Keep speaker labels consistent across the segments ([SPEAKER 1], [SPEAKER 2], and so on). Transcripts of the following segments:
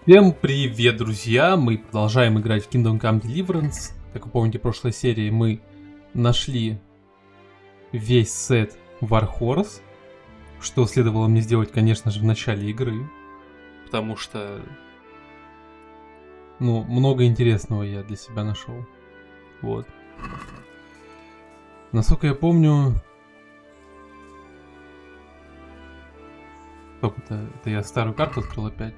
[SPEAKER 1] Всем привет, друзья! Мы продолжаем играть в Kingdom Come Deliverance. Как вы помните, в прошлой серии мы нашли весь сет Warhorse, что следовало мне сделать, конечно же, в начале игры, потому что, много интересного я для себя нашел. Вот. Насколько я помню... Стоп, это я старую карту открыл опять.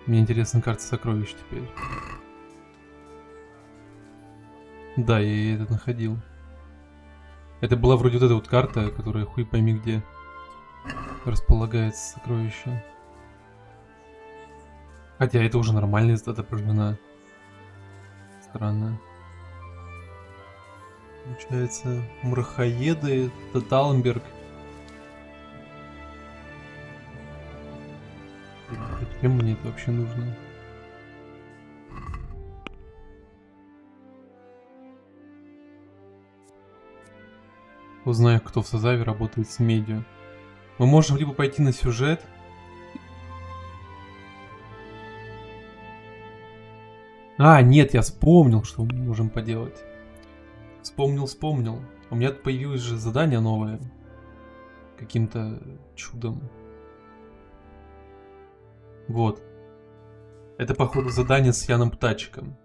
[SPEAKER 1] Мне интересна карта сокровищ теперь. Да, я это находил. Это была вроде вот эта вот карта, которая хуй пойми где располагается сокровище. Хотя это уже нормально отображена. Странно. Получается, мрахоеды, Таталенберг. Зачем мне это вообще нужно? Узнаю, кто в созаве работает с медиа. Мы можем либо пойти на сюжет. А, нет, я вспомнил, что мы можем поделать. Вспомнил. У меня тут появилось же задание новое. Каким-то чудом. Вот. Это, походу, задание с Яном Птачиком.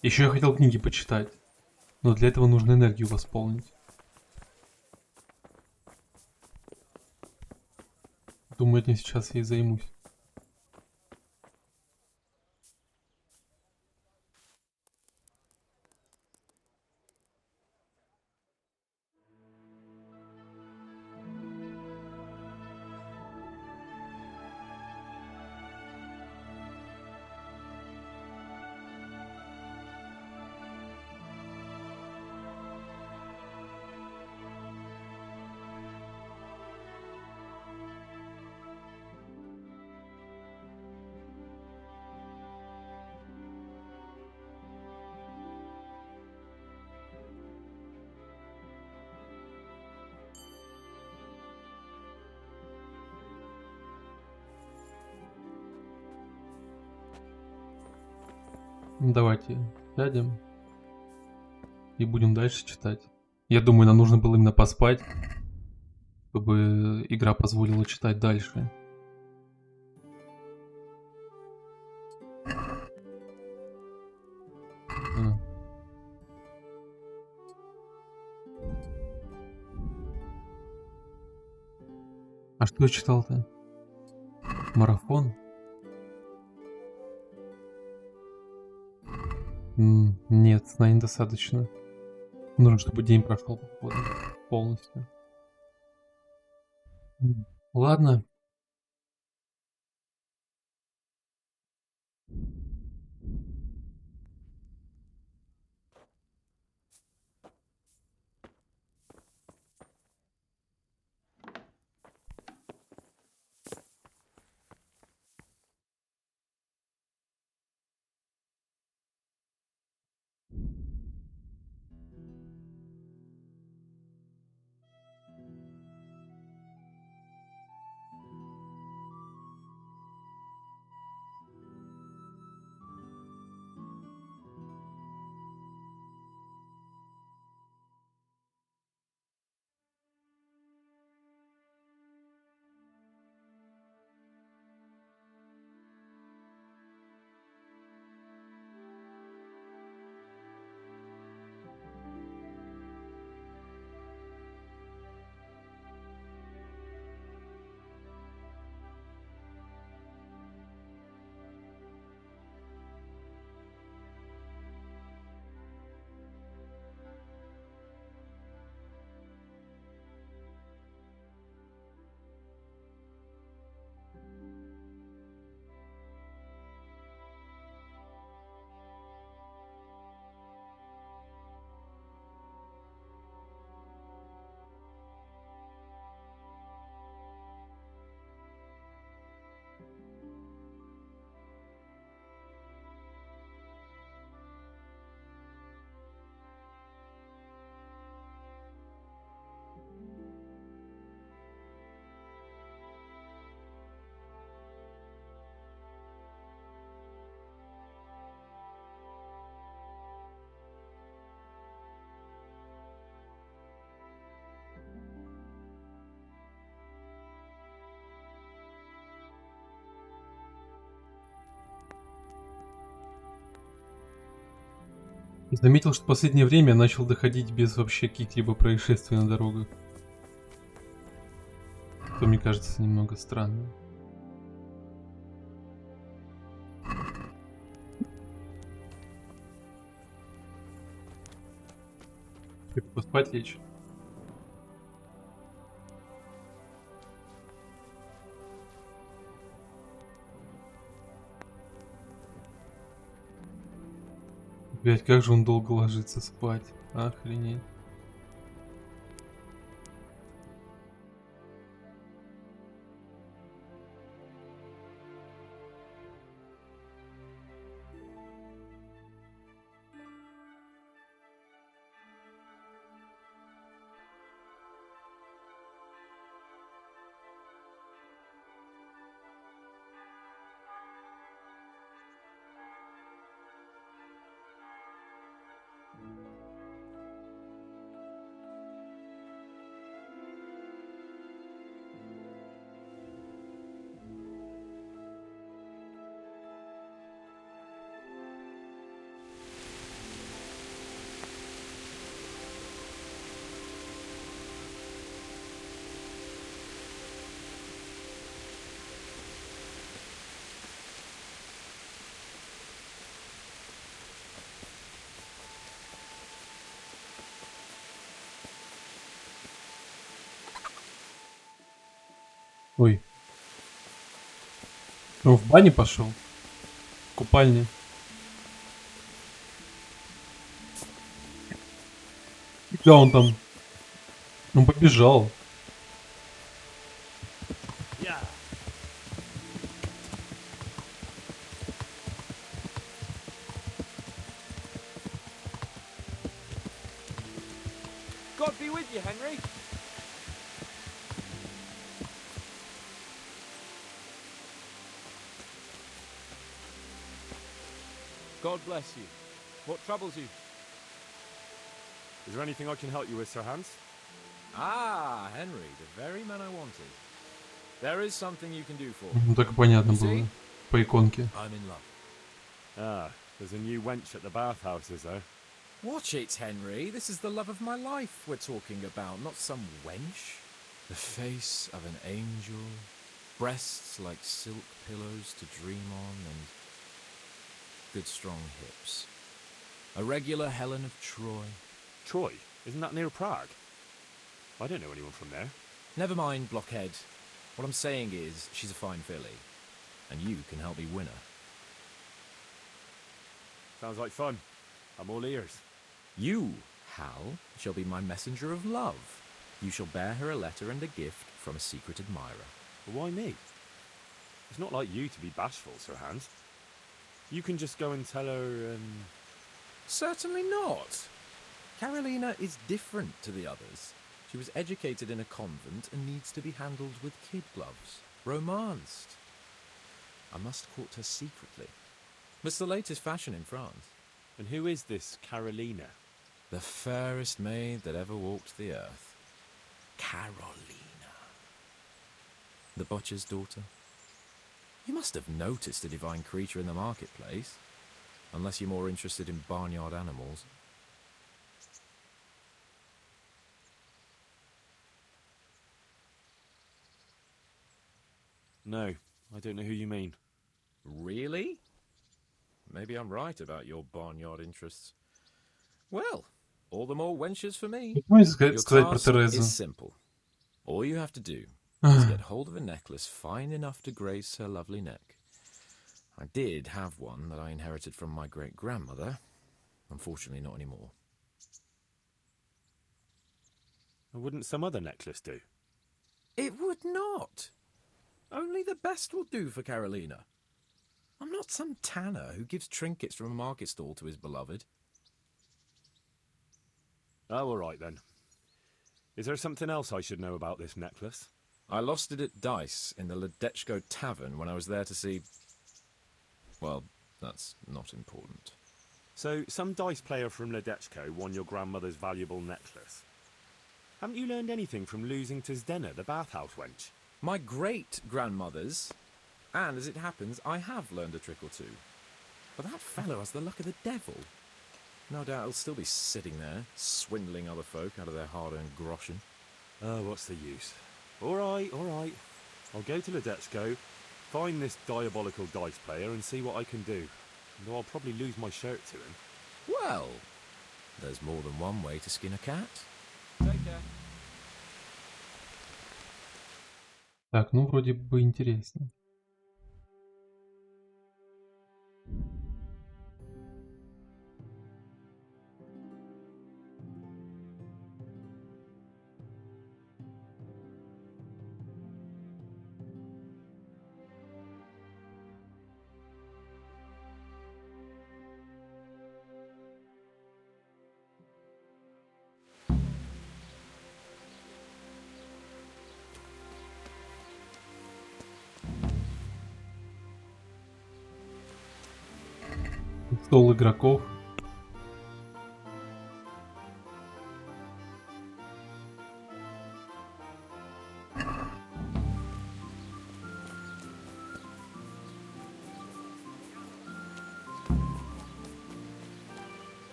[SPEAKER 1] Еще я хотел книги почитать. Но для этого нужно энергию восполнить. Думаю, этим сейчас я и займусь. Давайте сядем и будем дальше читать. Я думаю, нам нужно было именно поспать, чтобы игра позволила читать дальше. А что я читал-то? Марафон? Нет, знаний достаточно. Нужно, чтобы день прошел полностью. Ладно. Заметил, что в последнее время начал доходить без вообще каких-либо происшествий на дорогах. Что мне кажется немного странным. Как поспать лечь? Блять, как же он долго ложится спать. Охренеть. Ой. Он в бане пошел? В купальне? Да, он там. Он побежал.
[SPEAKER 2] God be with you, Henry. God bless you. What troubles you?
[SPEAKER 3] Is there anything I can help you with, Sir Hans?
[SPEAKER 2] Ah, Henry, the very man I wanted. There is something you can do for me.
[SPEAKER 1] Ну так и понятно
[SPEAKER 2] You
[SPEAKER 1] было.
[SPEAKER 2] see?
[SPEAKER 1] По иконке.
[SPEAKER 2] I'm in love.
[SPEAKER 3] Ah, there's a new wench at the bathhouse, is there?
[SPEAKER 2] Watch it, Henry. This is the love of my life we're talking about, not some wench. The face of an angel, breasts like silk pillows to dream on, and good strong hips. A regular Helen of Troy.
[SPEAKER 3] Troy? Isn't that near Prague? I don't know anyone from there.
[SPEAKER 2] Never mind, blockhead. What I'm saying is, she's a fine filly, and you can help me win her.
[SPEAKER 3] Sounds like fun. I'm all ears.
[SPEAKER 2] You, Hal, shall be my messenger of love. You shall bear her a letter and a gift from a secret admirer.
[SPEAKER 3] But why me? It's not like you to be bashful, Sir Hans. You can just go and tell her,
[SPEAKER 2] Certainly not. Carolina is different to the others. She was educated in a convent and needs to be handled with kid gloves. Romanced. I must court her secretly. It's the latest fashion in France.
[SPEAKER 3] And who is this Carolina?
[SPEAKER 2] The fairest maid that ever walked the earth. Carolina. The butcher's daughter. You must have noticed a divine creature in the marketplace. Unless you're more interested in barnyard animals.
[SPEAKER 3] No, I don't know who you mean.
[SPEAKER 2] Really? Maybe I'm right about your barnyard interests. Well, all the more wenches for me.
[SPEAKER 1] Можно
[SPEAKER 2] Your
[SPEAKER 1] сказать про
[SPEAKER 2] task
[SPEAKER 1] Терезу?
[SPEAKER 2] is simple. All you have to do is get hold of a necklace fine enough to grace her lovely neck. I did have one that I inherited from my great-grandmother. Unfortunately, not anymore.
[SPEAKER 3] Wouldn't some other necklace do?
[SPEAKER 2] It would not. Only the best will do for Carolina. I'm not some tanner who gives trinkets from a market stall to his beloved.
[SPEAKER 3] Oh, all right then. Is there something else I should know about this necklace?
[SPEAKER 2] I lost it at dice in the Ledechko Tavern when I was there to see... Well, that's not important.
[SPEAKER 3] So, some dice player from Ledechko won your grandmother's valuable necklace. Haven't you learned anything from losing to Zdena, the bathhouse wench?
[SPEAKER 2] My great-grandmother's, and as it happens, I have learned a trick or two. But that fellow has the luck of the devil. No doubt he'll still be sitting there, swindling other folk out of their hard-earned groschen.
[SPEAKER 3] Oh, what's the use? All right. I'll go to Ledetsko, find this diabolical dice player and see what I can do. Though I'll probably lose my shirt to him.
[SPEAKER 2] Well, there's more than one way to skin a cat. Take care.
[SPEAKER 1] Так, ну вроде бы интересно. Стол игроков.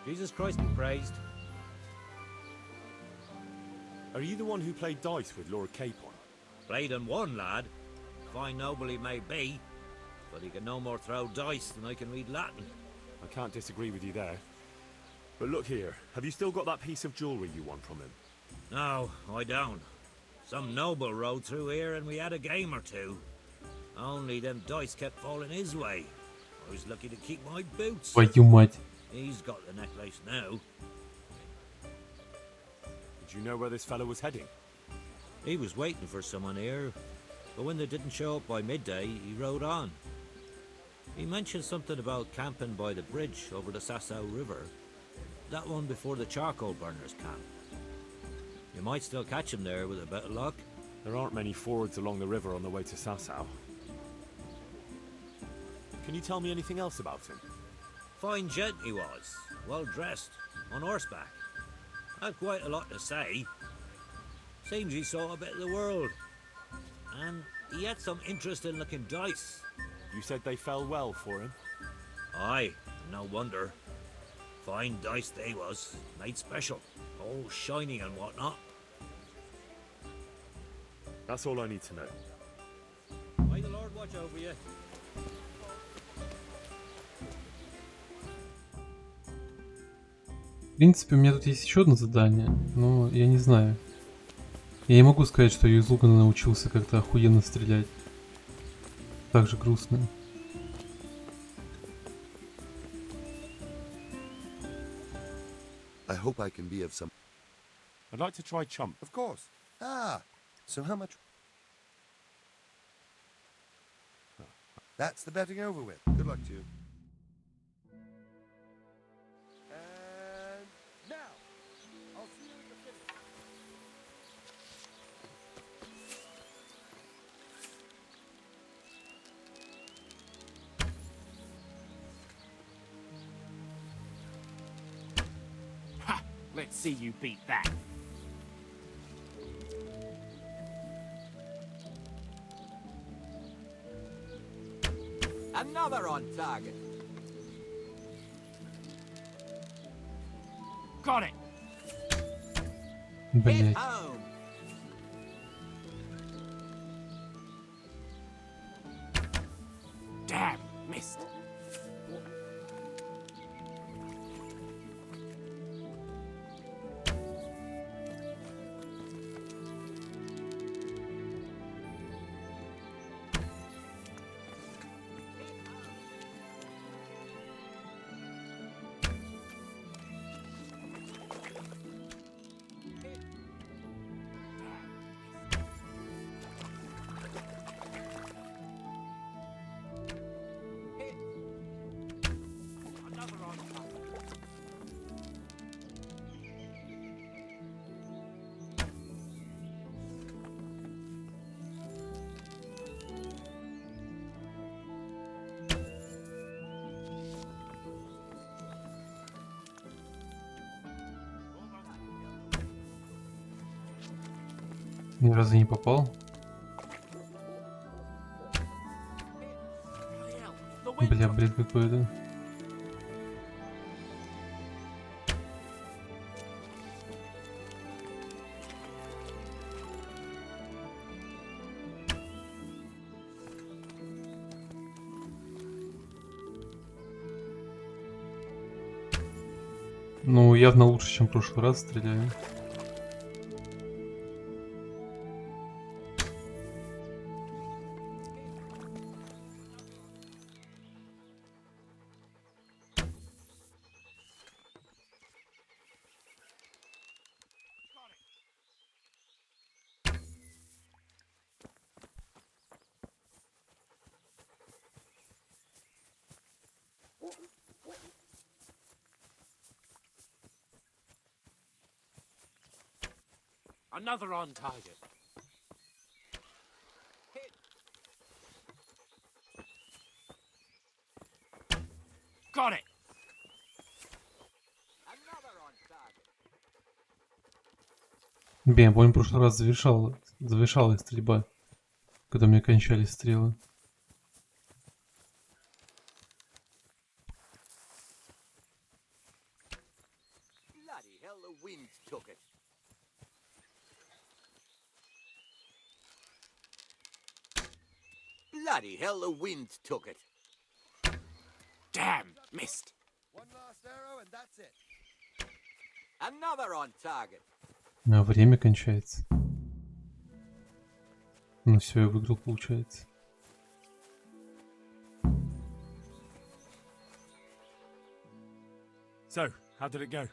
[SPEAKER 4] Jesus Christ be praised.
[SPEAKER 3] Are you the one who played dice with Lord Capon?
[SPEAKER 4] Played and won, lad. Fine noble he may be, but he can no more throw dice than I can read Latin.
[SPEAKER 3] I can't disagree with you there. But look here, have you still got that piece of jewellery you won from him?
[SPEAKER 4] No, I don't. Some noble rode through here and we had a game or two. Only them dice kept falling his way. I was lucky to keep my boots.
[SPEAKER 1] Твою мать.
[SPEAKER 4] He's got the necklace now.
[SPEAKER 3] Did you know where this fellow was heading?
[SPEAKER 4] He was waiting for someone here, but when they didn't show up by midday, he rode on. He mentioned something about camping by the bridge over the Sasau River. That one before the charcoal burners camp. You might still catch him there with a bit of luck.
[SPEAKER 3] There aren't many fords along the river on the way to Sasau. Can you tell me anything else about him?
[SPEAKER 4] Fine gent he was, well dressed, on horseback. Had quite a lot to say. Seems he saw a bit of the world. And he had some interesting looking dice.
[SPEAKER 3] You said they fell well for him?
[SPEAKER 4] Aye, no wonder. Fine dice they was, made special, all shiny and whatnot.
[SPEAKER 3] That's all I need to know.
[SPEAKER 4] May the Lord watch over you.
[SPEAKER 1] В принципе, у меня тут есть еще одно задание, но я не знаю. Я не могу сказать, что я из лука научился как-то охуенно стрелять. Так же грустно.
[SPEAKER 5] I hope I can be of some...
[SPEAKER 3] I'd like to try chump.
[SPEAKER 5] Of course. Ah, so how much... That's the betting over with. Good luck to you. And now, I'll see you in the finish.
[SPEAKER 6] Ha! Let's see you beat that.
[SPEAKER 7] Another on target.
[SPEAKER 6] Got it.
[SPEAKER 7] Hit
[SPEAKER 1] Блять.
[SPEAKER 7] home.
[SPEAKER 6] Damn, missed. Another on target.
[SPEAKER 1] Ни разу не попал.
[SPEAKER 6] Bloody hell, the
[SPEAKER 1] Бля, бред какой-то. Ну, явно лучше, чем в прошлый раз стреляю.
[SPEAKER 6] Another on target. Got it.
[SPEAKER 7] Another on target.
[SPEAKER 1] Блин, я помню, в прошлый раз завершалась стрельба, когда у меня кончались стрелы.
[SPEAKER 7] Bloody hell, the wind took it. Bloody hell, the wind took it.
[SPEAKER 6] Damn, missed.
[SPEAKER 5] One last arrow and that's it.
[SPEAKER 7] Another on target.
[SPEAKER 1] А время кончается. Ну все, я выиграл, получается.
[SPEAKER 3] So, how did it go?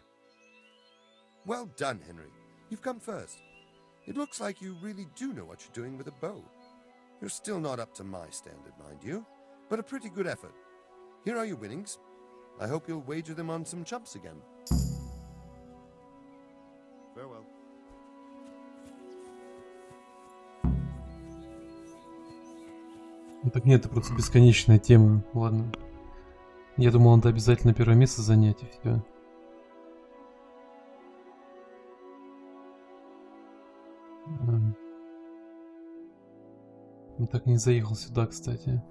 [SPEAKER 5] Well done, Henry. You've come first. It looks like you really do know what you're doing with a bow. You're still not up to my standard, mind you, but a pretty good effort. Here are your winnings. I hope you'll wager them on some chumps again. Farewell.
[SPEAKER 1] Ну так нет, это просто бесконечная тема. Ладно. Я думал, надо обязательно первое место занять и все. Ну так не заехал сюда, кстати.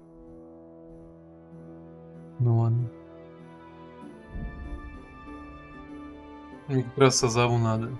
[SPEAKER 1] Ну ладно. Мне как раз Сазаву надо.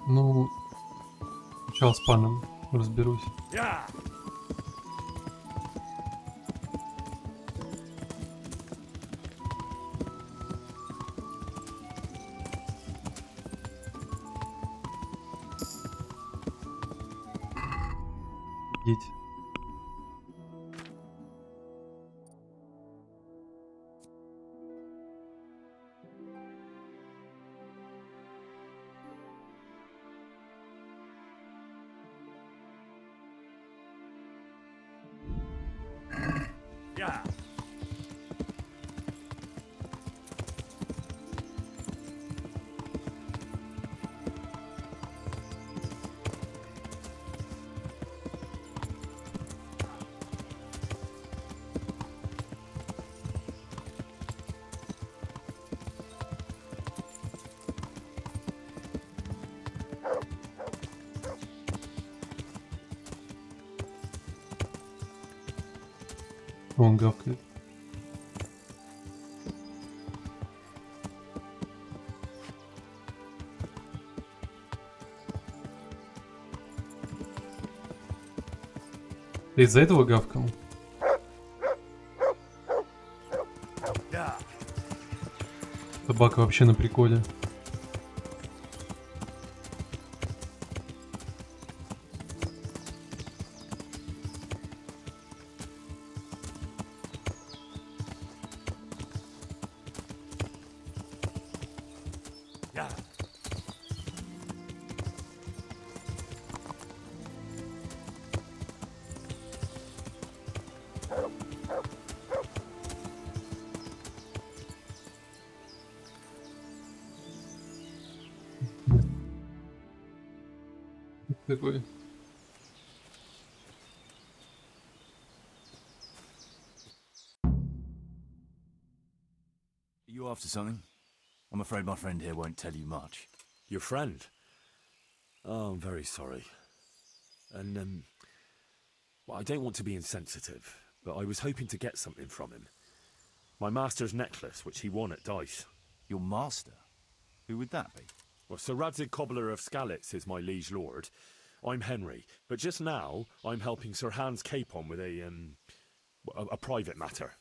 [SPEAKER 1] Ну, сначала с паном разберусь.
[SPEAKER 3] Yeah!
[SPEAKER 1] Едь.
[SPEAKER 3] Yeah!
[SPEAKER 1] Он гавкает. Ты из-за этого гавкал?
[SPEAKER 3] Yeah!
[SPEAKER 1] Собака вообще на приколе. Такой.
[SPEAKER 8] Are you after something? I'm afraid my friend here won't tell you much.
[SPEAKER 3] Your friend? Oh, I'm very sorry. And, well, I don't want to be insensitive, but I was hoping to get something from him. My master's necklace, which he won at dice.
[SPEAKER 8] Your master? Who would that be?
[SPEAKER 3] Well, Sir Radzig Cobbler of Skalitz is my liege lord. I'm Henry, but just now I'm helping Sir Hans Capon with a private matter.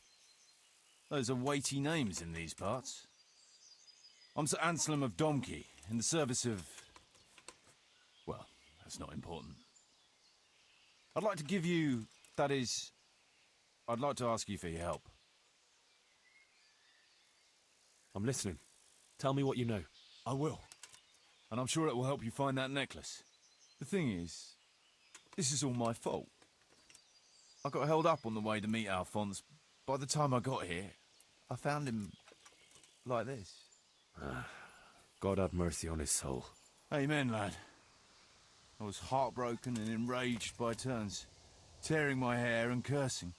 [SPEAKER 8] Those are weighty names in these parts. I'm Sir Anselm of Domkey, in the service of... well, that's not important. I'd like to give you... that is... I'd like to ask you for your help.
[SPEAKER 3] I'm listening. Tell me what you know.
[SPEAKER 8] I will. And I'm sure it will help you find that necklace. The thing is, this is all my fault. I got held up on the way to meet Alphonse. By the time I got here, I found him like this.
[SPEAKER 3] God have mercy on his soul.
[SPEAKER 8] Amen, lad. I was heartbroken and enraged by turns, tearing my hair and cursing.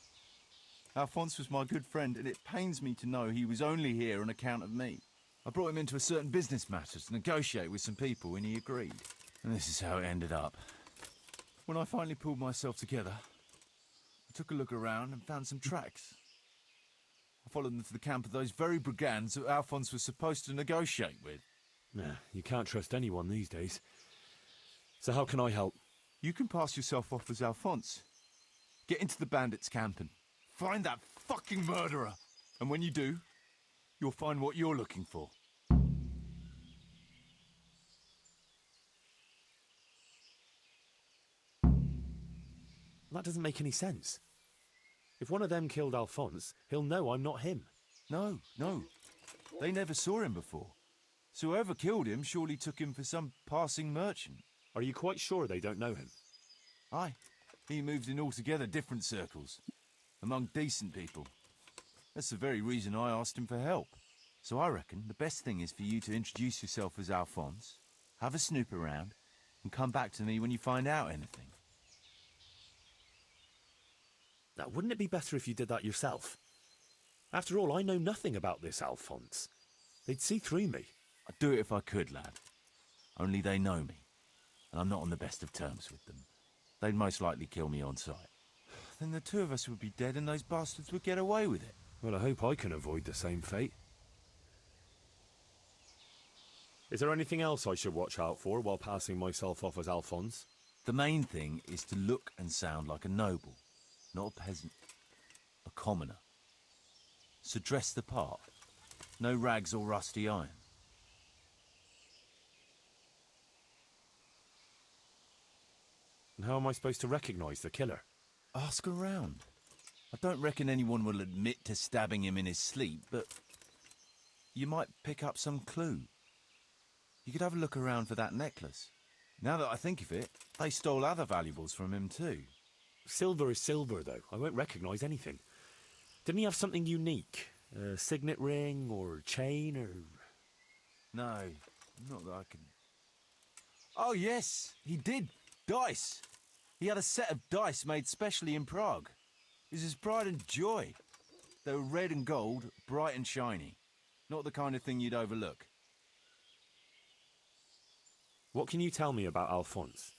[SPEAKER 8] Alphonse was my good friend, and it pains me to know he was only here on account of me. I brought him into a certain business matter to negotiate with some people, and he agreed. And this is how it ended up. When I finally pulled myself together, I took a look around and found some tracks. I followed them to the camp of those very brigands that Alphonse was supposed to negotiate with.
[SPEAKER 3] Nah, you can't trust anyone these days. So how can I help?
[SPEAKER 8] You can pass yourself off as Alphonse. Get into the bandits' camp and find that fucking murderer. And when you do, you'll find what you're looking for.
[SPEAKER 3] That doesn't make any sense. If one of them killed Alphonse, he'll know I'm not him.
[SPEAKER 8] No. They never saw him before. So whoever killed him surely took him for some passing merchant.
[SPEAKER 3] Are you quite sure they don't know him?
[SPEAKER 8] Aye. He moved in altogether different circles, among decent people. That's the very reason I asked him for help. So I reckon the best thing is for you to introduce yourself as Alphonse, have a snoop around, and come back to me when you find out anything.
[SPEAKER 3] Now, wouldn't it be better if you did that yourself? After all, I know nothing about this Alphonse. They'd see through me.
[SPEAKER 8] I'd do it if I could, lad. Only they know me, and I'm not on the best of terms with them. They'd most likely kill me on sight. Then the two of us would be dead and those bastards would get away with it.
[SPEAKER 3] Well, I hope I can avoid the same fate. Is there anything else I should watch out for while passing myself off as Alphonse?
[SPEAKER 8] The main thing is to look and sound like a noble, not a peasant, a commoner. So dress the part. No rags or rusty iron.
[SPEAKER 3] And how am I supposed to recognise the killer?
[SPEAKER 8] Ask around. I don't reckon anyone will admit to stabbing him in his sleep, but you might pick up some clue. You could have a look around for that necklace. Now that I think of it, they stole other valuables from him too.
[SPEAKER 3] Silver is silver, though. I won't recognise anything. Didn't he have something unique? A signet ring or chain or...
[SPEAKER 8] No, not that I can... Oh yes, he did. Dice. He had a set of dice made specially in Prague. It was his pride and joy. They were red and gold, bright and shiny. Not the kind of thing you'd overlook.
[SPEAKER 3] What can you tell me about Alphonse,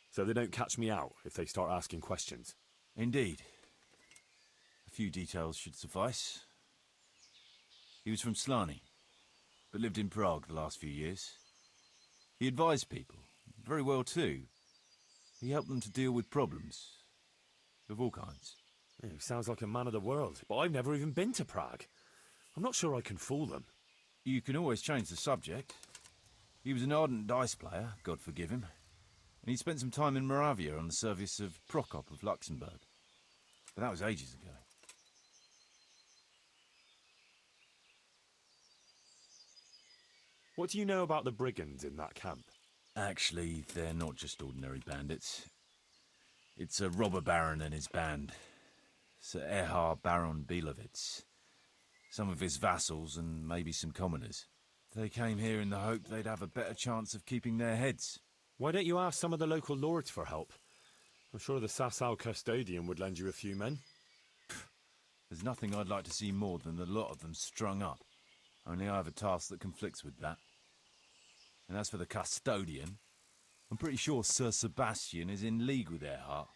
[SPEAKER 3] so they don't catch me out if they start asking questions?
[SPEAKER 8] Indeed. A few details should suffice. He was from Slani, but lived in Prague the last few years. He advised people, very well too. He helped them to deal with problems, of all kinds.
[SPEAKER 3] He sounds like a man of the world, but I've never even been to Prague. I'm not sure I can fool them.
[SPEAKER 8] You can always change the subject. He was an ardent dice player, God forgive him, and he spent some time in Moravia on the service of Prokop of Luxembourg. But that was ages ago.
[SPEAKER 3] What do you know about the brigands in that camp?
[SPEAKER 9] Actually, they're not just ordinary bandits. It's a robber baron and his band. Sir Erhard Baron Bielowitz. Some of his vassals and maybe some commoners. They came here in the hope they'd have a better chance of keeping their heads.
[SPEAKER 3] Why don't you ask some of the local lords for help? I'm sure the Sasau custodian would lend you a few men.
[SPEAKER 9] There's nothing I'd like to see more than the lot of them strung up. Only I have a task that conflicts with that. And as for the custodian, I'm pretty sure Sir Sebastian is in league with Erhard.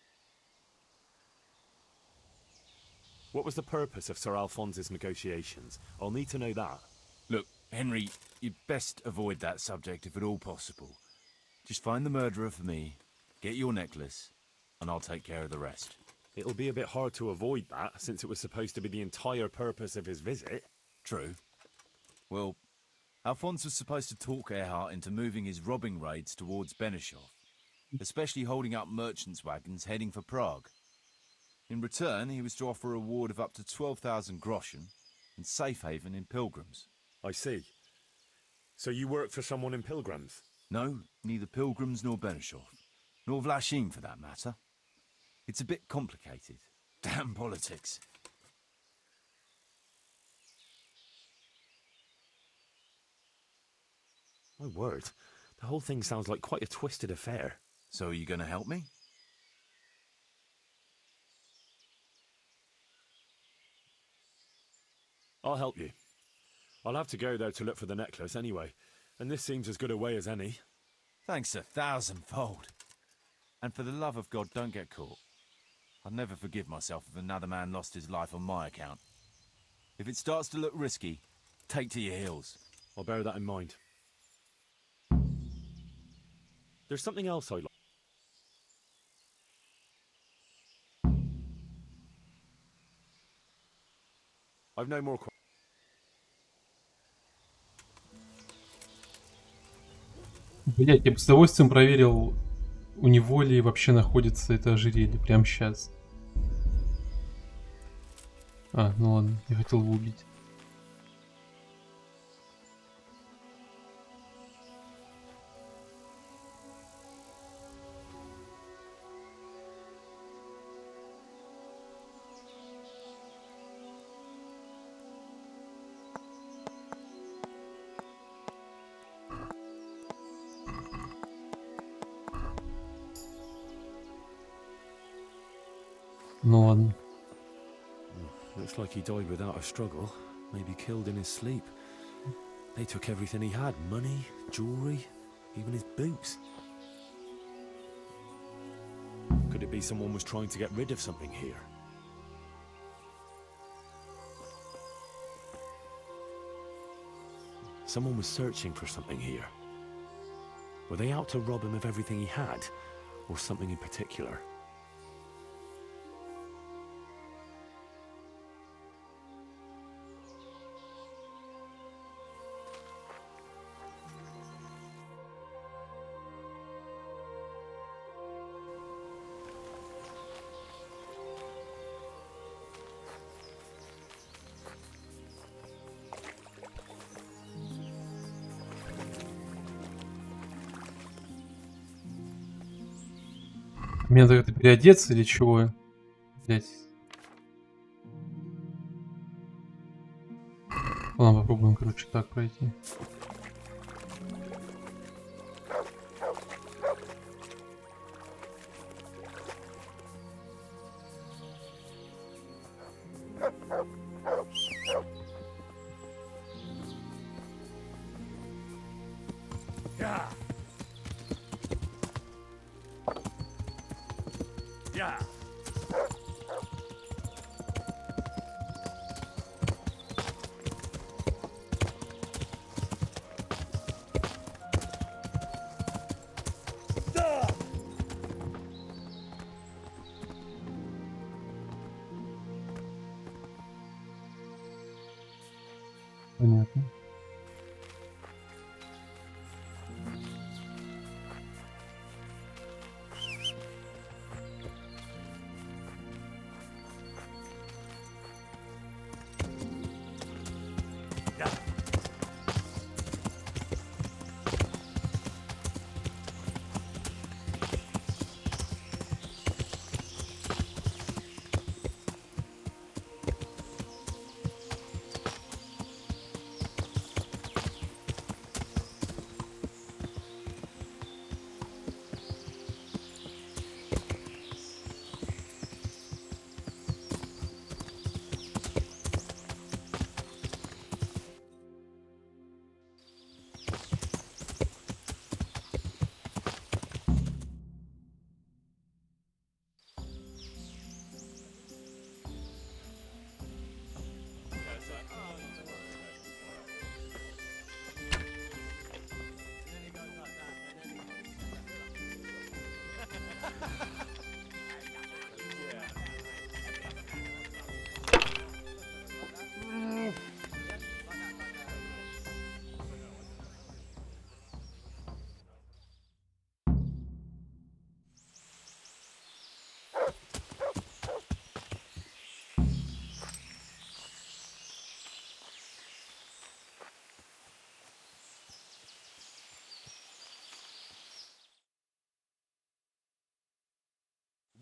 [SPEAKER 3] What was the purpose of Sir Alphonse's negotiations? I'll need to know that.
[SPEAKER 9] Look, Henry, you'd best avoid that subject if at all possible. Just find the murderer for me, get your necklace, and I'll take care of the rest.
[SPEAKER 3] It'll be a bit hard to avoid that, since it was supposed to be the entire purpose of his visit.
[SPEAKER 9] True. Well, Alphonse was supposed to talk Erhard into moving his robbing raids towards Benishov, especially holding up merchants' wagons heading for Prague. In return, he was to offer a reward of up to 12,000 groschen and safe haven in Pilgrims.
[SPEAKER 3] I see. So you work for someone in Pilgrims?
[SPEAKER 9] No, neither Pilgrims nor Benishov, nor Vlachim for that matter. It's a bit complicated. Damn politics.
[SPEAKER 3] My word, the whole thing sounds like quite a twisted affair.
[SPEAKER 9] So are you going to help me?
[SPEAKER 3] I'll help you. I'll have to go there to look for the necklace anyway, and this seems as good a way as any.
[SPEAKER 9] Thanks 1,000-fold. And for the love of God, don't get caught. I'd never forgive myself if another man lost his life on my account. If it starts to look risky, take to your heels.
[SPEAKER 3] I'll bear that in mind. There's something else I'd like. I've no more questions.
[SPEAKER 1] Блять, я бы с удовольствием проверил, у него ли вообще находится это ожерелье прямо сейчас. А, ну ладно, я хотел его убить. Ну ладно.
[SPEAKER 3] Looks like he died without a struggle. Maybe killed in his sleep. They took everything he had. Money, jewelry, even his boots. Could it be someone was trying to get rid of something here? Someone was searching for something here. Were they out to rob him of everything he had? Or something in particular?
[SPEAKER 1] Мне надо как-то переодеться или чего? Блять. Ладно, попробуем, короче, так пройти. Понятно.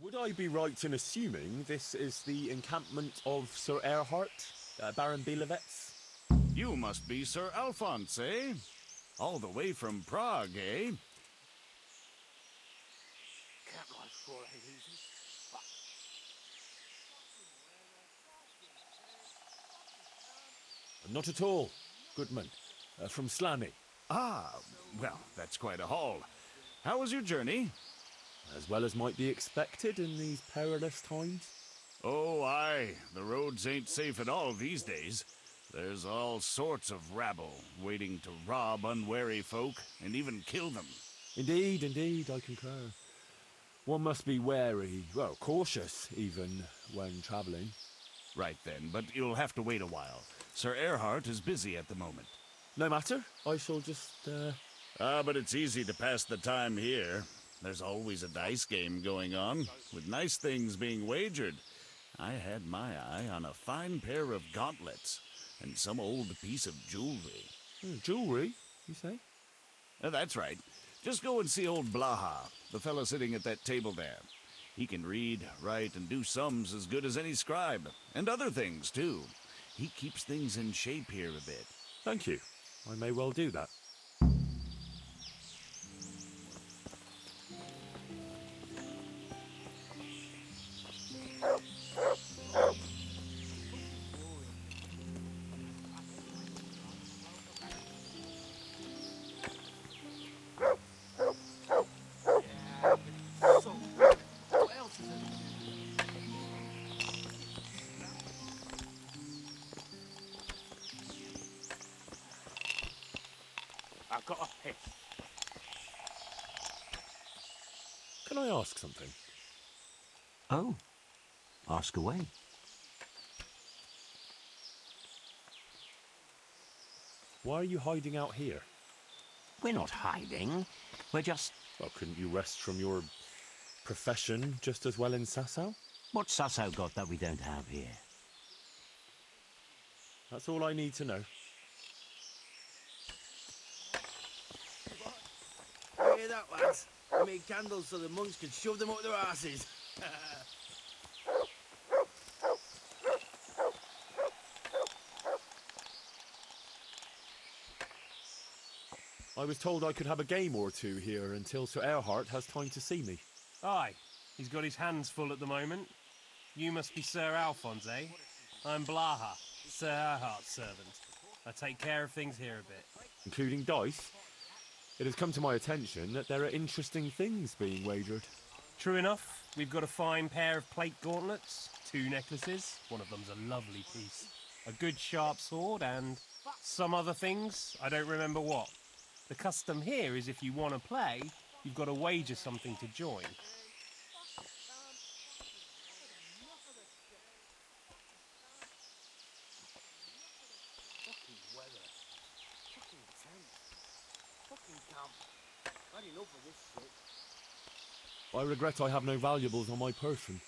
[SPEAKER 3] Would I be right in assuming this is the encampment of Sir Erhard, Baron Belevets?
[SPEAKER 10] You must be Sir Alphonse, eh? All the way from Prague, eh?
[SPEAKER 6] Can't my forehead easy.
[SPEAKER 3] Not at all. Goodman. From Slaney.
[SPEAKER 10] Ah, well, that's quite a haul. How was your journey?
[SPEAKER 3] As well as might be expected in these perilous times.
[SPEAKER 10] Oh, aye. The roads ain't safe at all these days. There's all sorts of rabble waiting to rob unwary folk and even kill them.
[SPEAKER 3] Indeed, I concur. One must be wary, well, cautious even, when travelling.
[SPEAKER 10] Right then, but you'll have to wait a while. Sir Erhard is busy at the moment.
[SPEAKER 3] No matter, I shall just,
[SPEAKER 10] But it's easy to pass the time here. There's always a dice game going on, with nice things being wagered. I had my eye on a fine pair of gauntlets, and some old piece of jewelry.
[SPEAKER 3] Jewelry, you say?
[SPEAKER 10] That's right. Just go and see old Blaha, the fellow sitting at that table there. He can read, write, and do sums as good as any scribe, and other things, too. He keeps things in shape here a bit.
[SPEAKER 3] Thank you. I may well do that.
[SPEAKER 6] I've got a piss.
[SPEAKER 3] Can I ask something?
[SPEAKER 7] Oh, ask away.
[SPEAKER 3] Why are you hiding out here?
[SPEAKER 7] We're not hiding. We're just...
[SPEAKER 3] Well, couldn't you rest from your profession just as well in Sasau?
[SPEAKER 7] What's Sasau got that we don't have here?
[SPEAKER 3] That's all I need to know.
[SPEAKER 11] Hear that, lads? I made candles so the monks could shove them up their asses.
[SPEAKER 3] I was told I could have a game or two here until Sir Erhard has time to see me.
[SPEAKER 12] Aye, he's got his hands full at the moment. You must be Sir Alphonse, eh? I'm Blaha, Sir Erhard's servant. I take care of things here a bit.
[SPEAKER 3] Including dice? It has come to my attention that there are interesting things being wagered.
[SPEAKER 12] True enough, we've got a fine pair of plate gauntlets, 2 necklaces, one of them's a lovely piece, a good sharp sword, and some other things, I don't remember what. The custom here is if you want to play, you've got to wager something to join.
[SPEAKER 11] Fucking weather. Fucking tent. Fucking camp. Had enough of this shit.
[SPEAKER 3] I regret I have no valuables on my person.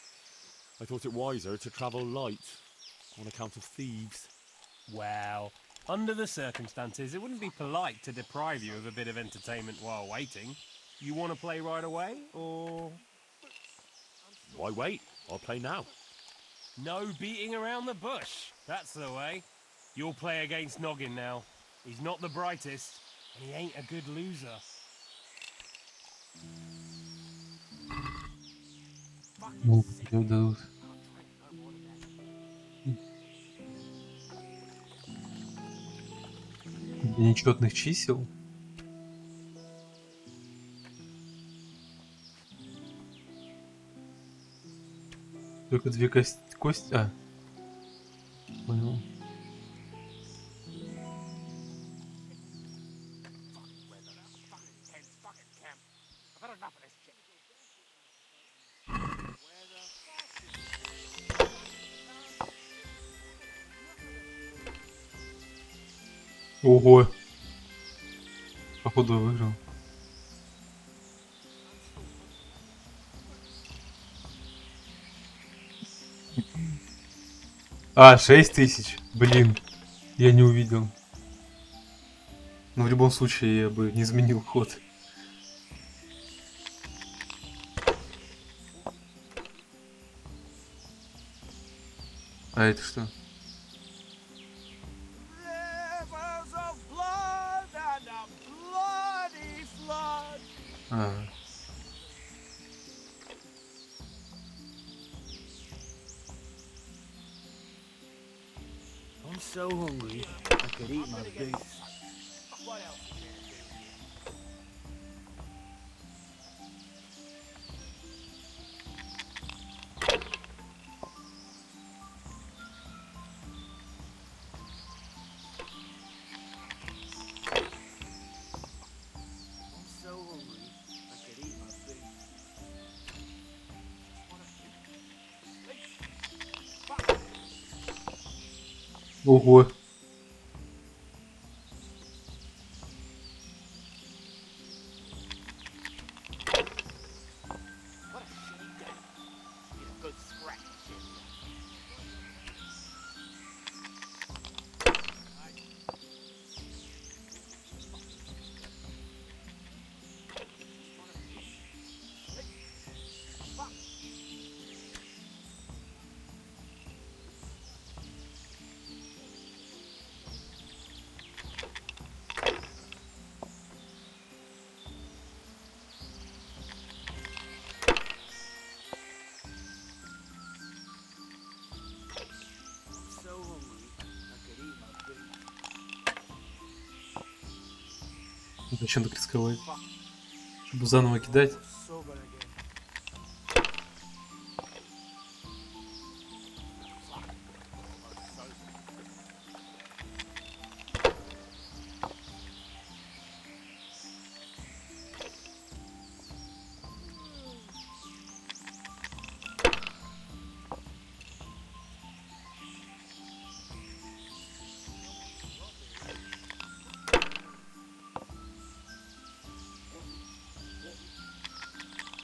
[SPEAKER 3] I thought it wiser to travel light, on account of thieves.
[SPEAKER 12] Well, under the circumstances, it wouldn't be polite to deprive you of a bit of entertainment while waiting. You want to play right away, or...?
[SPEAKER 3] Why wait? I'll play now.
[SPEAKER 12] No beating around the bush. That's the way. You'll play against Noggin now. He's not the brightest, and he ain't a good loser.
[SPEAKER 1] Ну, дают. Для нечетных чисел. Только 2 кости. А. Понял. Ого. Походу выиграл. А, 6000. Блин. Я не увидел. Но в любом случае я бы не изменил ход. А это что?
[SPEAKER 11] Rivers of blood and a bloody flood.
[SPEAKER 1] А.
[SPEAKER 7] I'm so hungry, I could eat my boots.
[SPEAKER 11] What else is there to do here?
[SPEAKER 7] I'm so hungry, I could eat my boots.
[SPEAKER 1] Ого.
[SPEAKER 11] What a shitty day. Need a good scratch in ya.
[SPEAKER 7] I'm so hungry, I could eat my boots.
[SPEAKER 1] Зачем так рисковать? Чтобы заново кидать?
[SPEAKER 7] Sober again.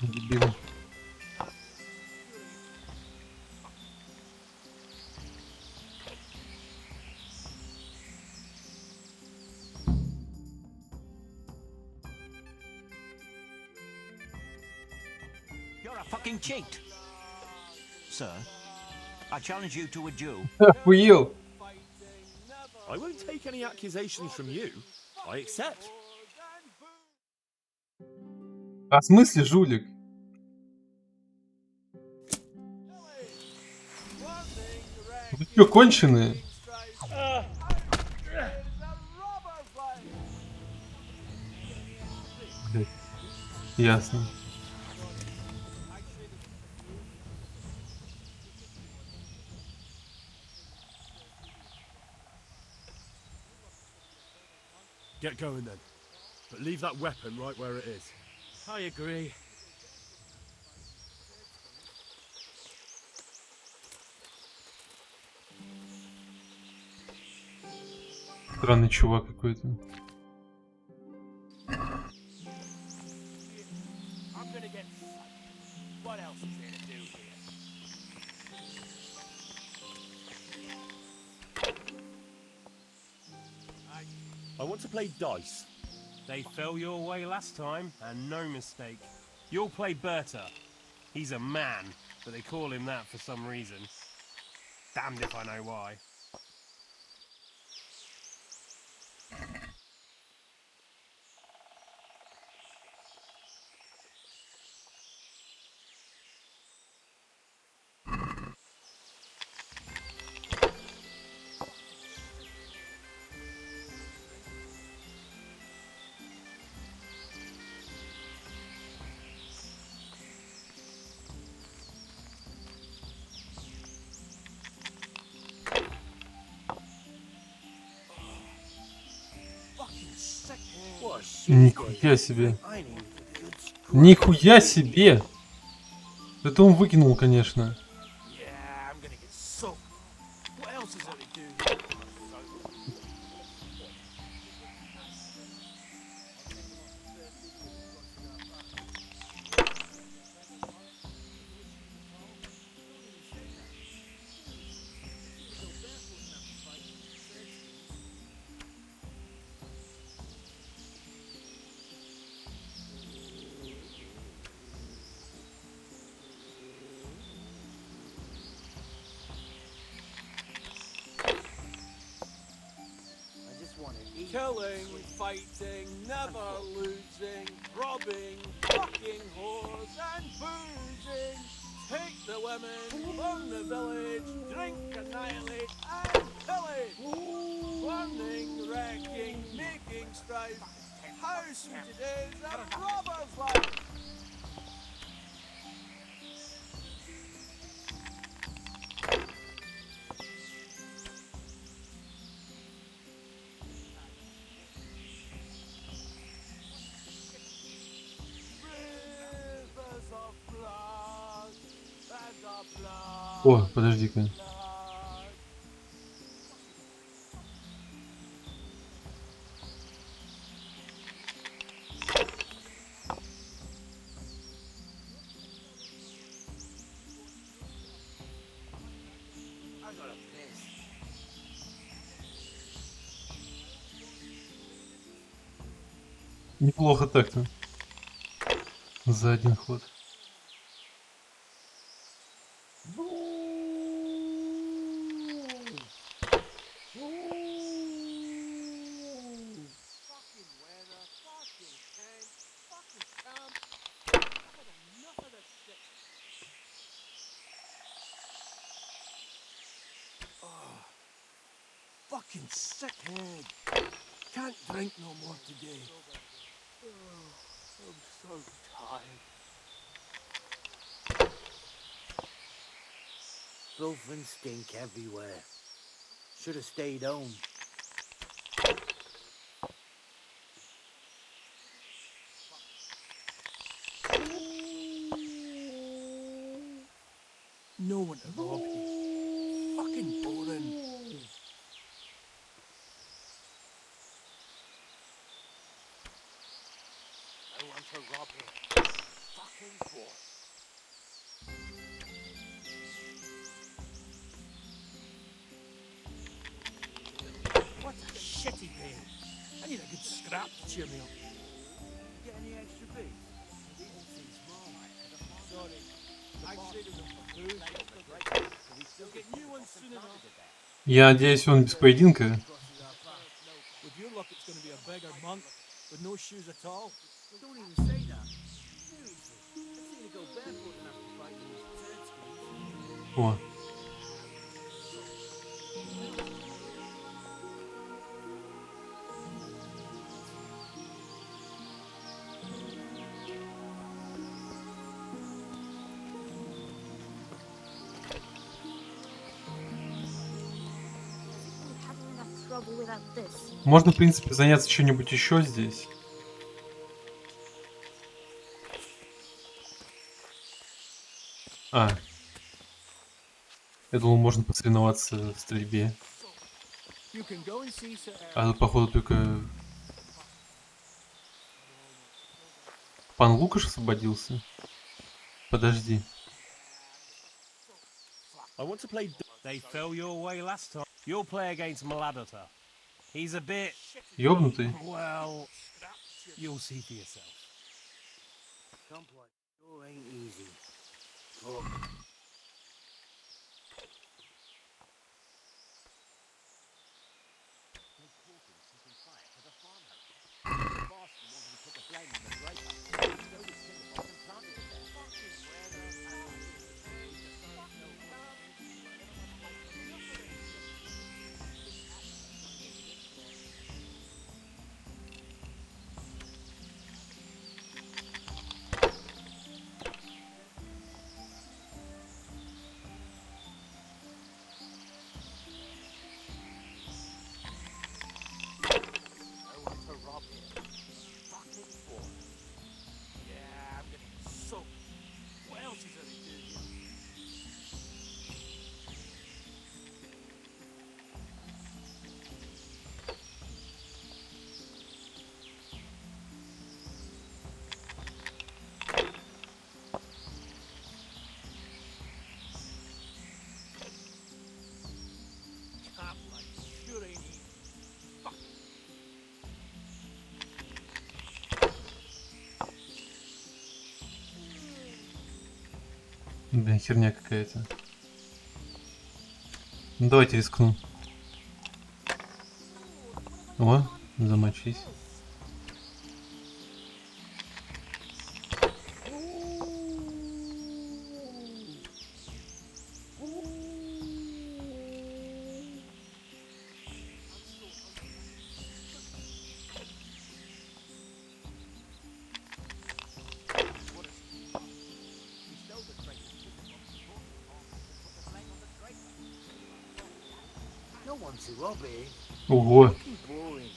[SPEAKER 1] Дебил.
[SPEAKER 13] You're a fucking cheat. Sir, I challenge you to a duel.
[SPEAKER 1] Охуел.
[SPEAKER 3] I won't take any accusations from you. I accept.
[SPEAKER 1] А в смысле, жулик? Вы чё, конченые? Блядь. Ясно.
[SPEAKER 3] Get going then. But leave that weapon right where it is.
[SPEAKER 7] I agree.
[SPEAKER 1] Странный чувак какой-то.
[SPEAKER 11] I'm gonna get psyched. What else is there to do here?
[SPEAKER 3] I want to play dice.
[SPEAKER 12] They fell your way last time, and no mistake. You'll play Berta. He's a man, but they call him that for some reason. Damned if I know why.
[SPEAKER 1] Нихуя себе. Нихуя себе! Это он выкинул, конечно.
[SPEAKER 11] Yeah, I'm gonna get soaked. What else is there to do here? Killing, fighting, never losing, robbing, fucking whores and boozing. Take the women, burn the village, drink, annihilate and pillage. Burning, wrecking, making strife. How sweet it is a robber's life.
[SPEAKER 1] О, подожди-ка. Неплохо так-то. За один ход.
[SPEAKER 11] Fucking sick head. Can't drink no more today. I'm so tired.
[SPEAKER 7] Filth and stink everywhere. Should have stayed home.
[SPEAKER 11] No one to rob you. Fucking boring. I want to rob him. Fucking boring. What a shitty day. I need a good scrap to cheer me up.
[SPEAKER 7] Get any extra beef?
[SPEAKER 11] Sorry. I traded them for food. They'll get new ones soon enough.
[SPEAKER 1] Я надеюсь, он без поединка.
[SPEAKER 11] With your luck, it's going to be a beggar monk with no shoes at all.
[SPEAKER 7] Don't even say that. Seriously, I've seen it go barefoot enough to fight in these turd skins.
[SPEAKER 1] О. Можно, в принципе, заняться чем-нибудь еще здесь. А. Я думал, можно посоревноваться в стрельбе. А тут, походу, только... Пан Лукаш освободился? Подожди.
[SPEAKER 12] They fell your way last time. You'll play against Maladata. He's a bit...
[SPEAKER 1] Ёбнутый.
[SPEAKER 12] Well, you'll see for yourself.
[SPEAKER 7] Someplace sure ain't easy. Fuck.
[SPEAKER 1] Блин, херня какая-то. Ну, давайте рискну. О, Замочись.
[SPEAKER 7] No one to rob it.
[SPEAKER 1] Ого.
[SPEAKER 7] Fucking boring.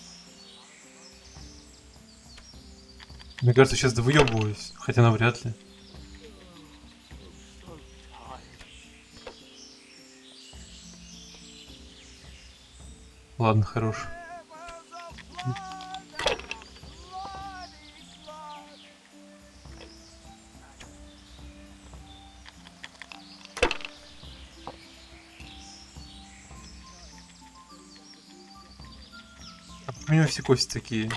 [SPEAKER 1] Мне кажется, сейчас довыебываюсь. Хотя навряд ли.
[SPEAKER 7] So tired.
[SPEAKER 1] Ладно, хорош. А почему у него все кости такие?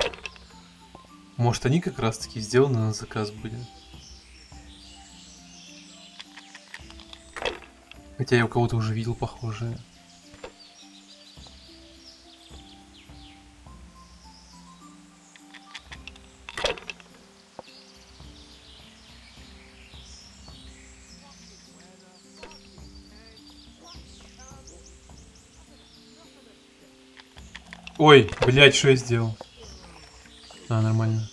[SPEAKER 1] Может, они как раз таки сделаны на заказ были? Хотя я у кого-то уже видел похожие. Ой, блядь, что я сделал? А, нормально.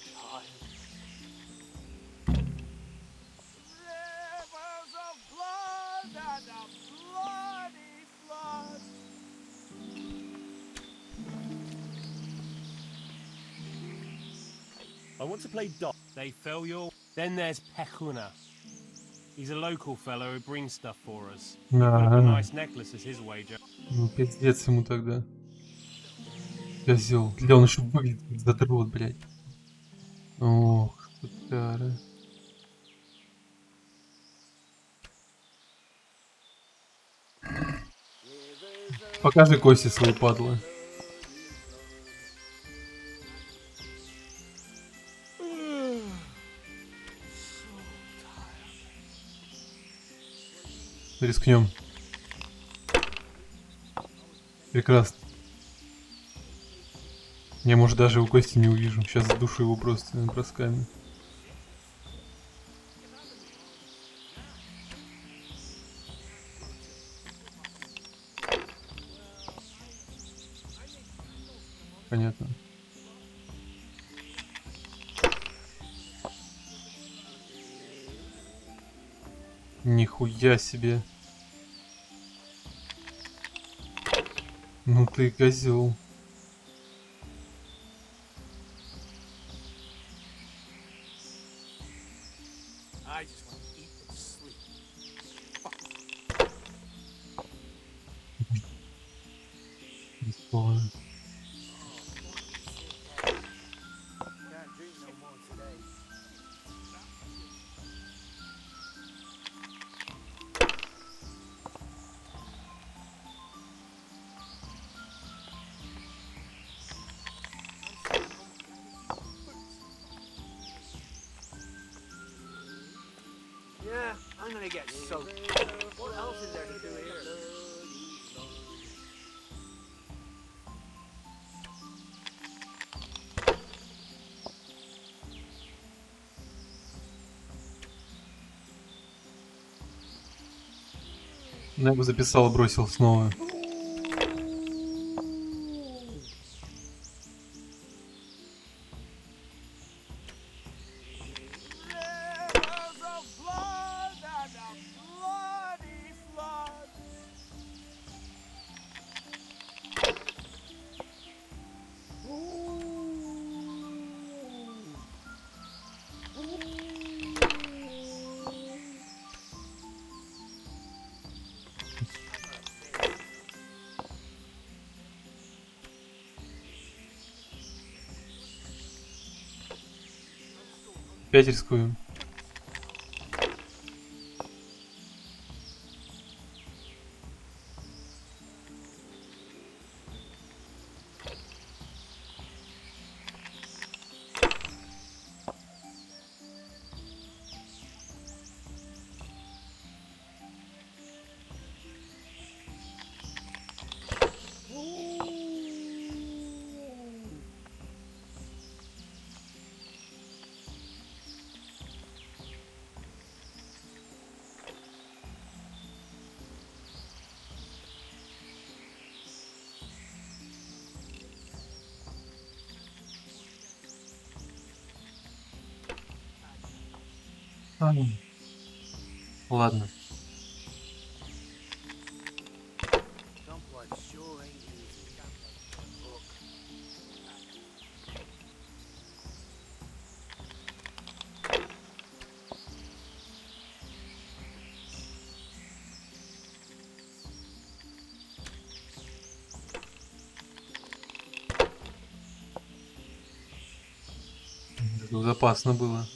[SPEAKER 3] I want to play dog.
[SPEAKER 12] They fill your. Then there's Pekuna. He's a local fellow who brings stuff for us. Put up a nice necklace as his wager.
[SPEAKER 1] Ну, пиздец ему тогда. Козел. Бля, он еще выглядит как задрот, блядь. Ох, сучара. Покажи кости свои, падлы. Рискнем. Прекрасно. Я, может, даже его кости не увижу. Сейчас задушу его просто бросками. Понятно. Нихуя себе. Ну ты козел.
[SPEAKER 7] I just want to eat and sleep.
[SPEAKER 1] Бесспорно.
[SPEAKER 7] Can't drink no more today. Yeah, I'm gonna get soaked. What else is there to do here?
[SPEAKER 1] Ну, я бы записал и бросил снова. Опять рискуем. Ладно.
[SPEAKER 7] Camp life sure ain't easy. Look,
[SPEAKER 1] Тут опасно было.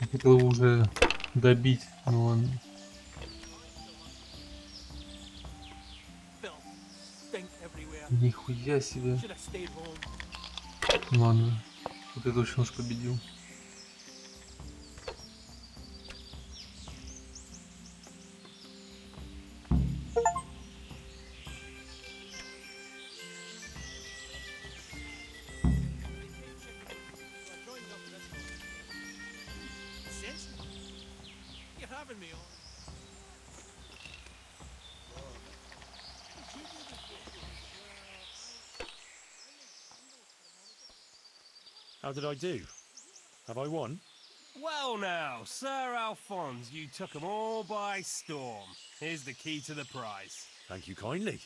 [SPEAKER 1] Я хотел его уже добить, но он...
[SPEAKER 7] filth, stink everywhere.
[SPEAKER 1] Нихуя себе.
[SPEAKER 7] Should have stayed home.
[SPEAKER 1] Ладно. Вот ты точно уж победил.
[SPEAKER 7] Since you're having me on.
[SPEAKER 3] How did I do? Have I won?
[SPEAKER 12] Well now, Sir Alphonse, you took 'em all by storm. Here's the key to the prize.
[SPEAKER 3] Thank you kindly.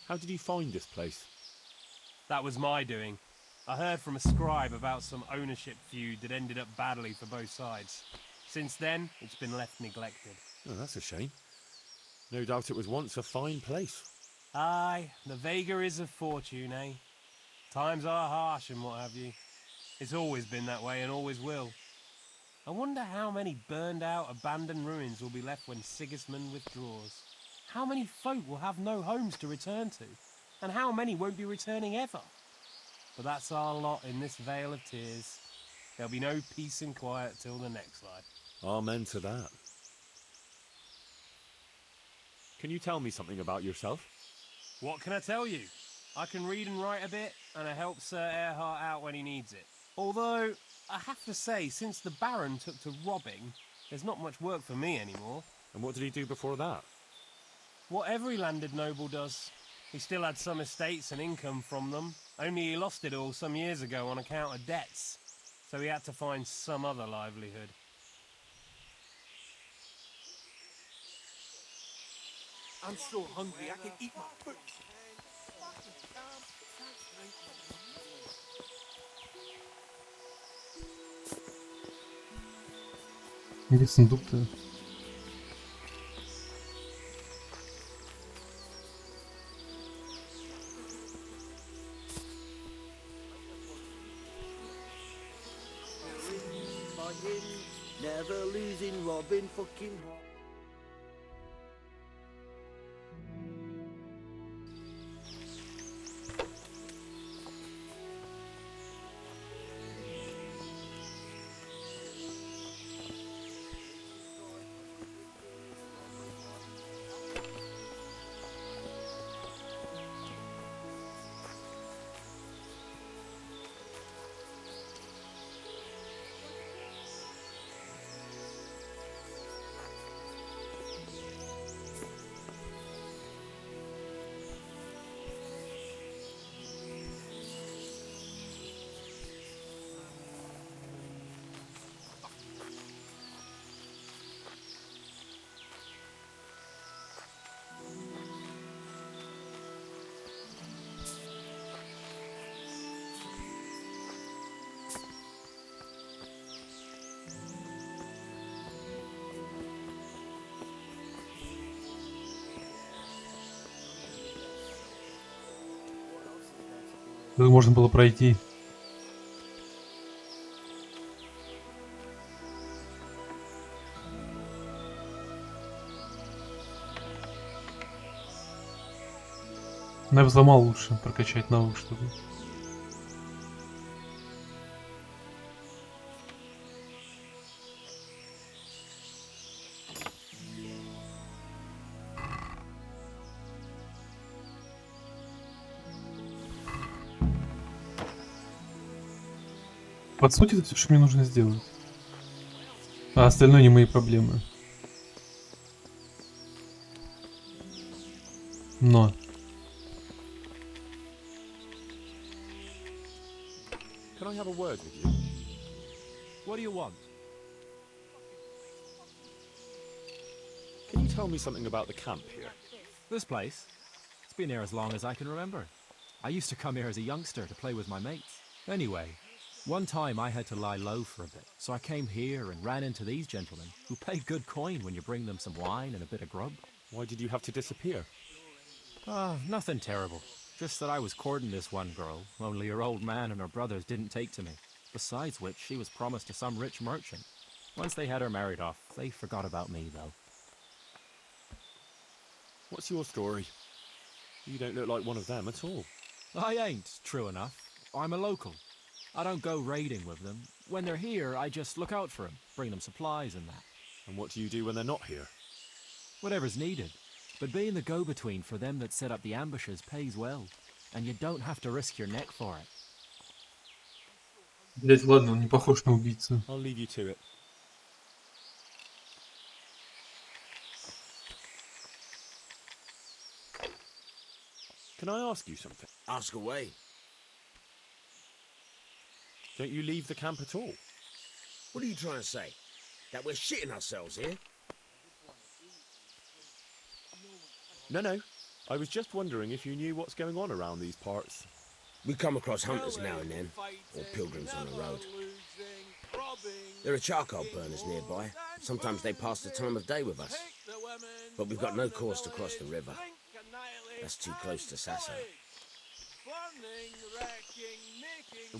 [SPEAKER 3] How did you find this place?
[SPEAKER 12] That was my doing. I heard from a scribe about some ownership feud that ended up badly for both sides. Since then, it's been left neglected.
[SPEAKER 3] Oh, that's a shame. No doubt it was once a fine place.
[SPEAKER 12] Aye, the vagaries of fortune, eh? Times are harsh and what have you. It's always been that way and always will. I wonder how many burned out, abandoned ruins will be left when Sigismund withdraws. How many folk will have no homes to return to? And how many won't be returning ever? But that's our lot in this vale of tears. There'll be no peace and quiet till the next life.
[SPEAKER 3] Amen to that. Can you tell me something about yourself?
[SPEAKER 12] What can I tell you? I can read and write a bit, and I help Sir Erhard out when he needs it. Although, I have to say, since the Baron took to robbing, there's not much work for me anymore.
[SPEAKER 3] And what did he do before that?
[SPEAKER 12] What every landed noble does. He still had some estates and income from them, only he lost it all some years ago on account of debts. So he had to find some other livelihood.
[SPEAKER 7] I'm so hungry I can eat my foot.
[SPEAKER 1] Где сундук-то?
[SPEAKER 7] Never losing Robin fucking Hood.
[SPEAKER 1] Тут можно было пройти. Но я бы взломал лучше, прокачать навык, чтобы... По сути, это все, что мне нужно сделать. А остальное не мои проблемы. Но...
[SPEAKER 3] Can I have a word with you?
[SPEAKER 2] What do you want?
[SPEAKER 3] Can you tell me something about the camp here?
[SPEAKER 2] This place? It's been here as long as I can remember. I used to come here as a youngster to play with my mates. Anyway, one time I had to lie low for a bit, so I came here and ran into these gentlemen, who pay good coin when you bring them some wine and a bit of grub.
[SPEAKER 3] Why did you have to disappear?
[SPEAKER 2] Nothing terrible. Just that I was courting this one girl, only her old man and her brothers didn't take to me. Besides which, she was promised to some rich merchant. Once they had her married off, they forgot about me, though.
[SPEAKER 3] What's your story? You don't look like one of them at all.
[SPEAKER 2] I ain't, true enough. I'm a local. I don't go raiding with them. When they're here, I just look out for them, bring them supplies and that.
[SPEAKER 3] And what do you do when they're not here?
[SPEAKER 2] Whatever's needed. But being the go-between for them that set up the ambushes pays well. And you don't have to risk your neck for it.
[SPEAKER 1] Блять, ладно, он не похож на убийцу.
[SPEAKER 3] I'll leave you to it. Can I ask you something?
[SPEAKER 11] Ask away.
[SPEAKER 3] Don't you leave the camp at all?
[SPEAKER 11] What are you trying to say? That we're shitting ourselves here?
[SPEAKER 3] No. I was just wondering if you knew what's going on around these parts.
[SPEAKER 11] We come across hunters now and then, or pilgrims on the road. There are charcoal burners nearby. Sometimes they pass the time of day with us. But we've got no cause to cross the river. That's too close to Sasso.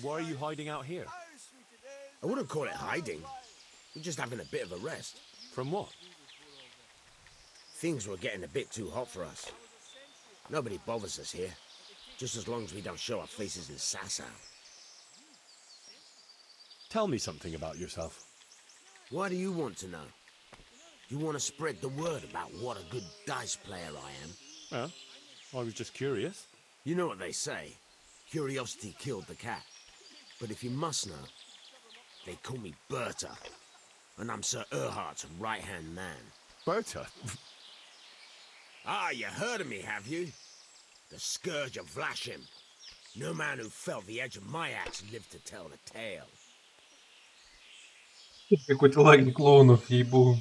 [SPEAKER 3] Why are you hiding out here?
[SPEAKER 11] I wouldn't call it hiding. We're just having a bit of a rest.
[SPEAKER 3] From what?
[SPEAKER 11] Things were getting a bit too hot for us. Nobody bothers us here, just as long as we don't show our faces in Sasso.
[SPEAKER 3] Tell me something about yourself.
[SPEAKER 11] Why do you want to know? You want to spread the word about what a good dice player I am?
[SPEAKER 3] Well, I was just curious.
[SPEAKER 11] You know what they say, curiosity killed the cat. But if you must know, they call me Berta, and I'm Sir Erhardt's right-hand man.
[SPEAKER 3] Berta?
[SPEAKER 11] Ah, you heard of me, have you? The Scourge of Vlashim. No man who felt the edge of my axe lived to tell the tale.
[SPEAKER 1] Какой-то лагерь клоунов, ей-богу.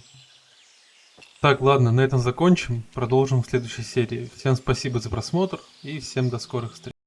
[SPEAKER 1] Так, ладно, на этом закончим. Продолжим в следующей серии. Всем спасибо за просмотр и всем до скорых встреч.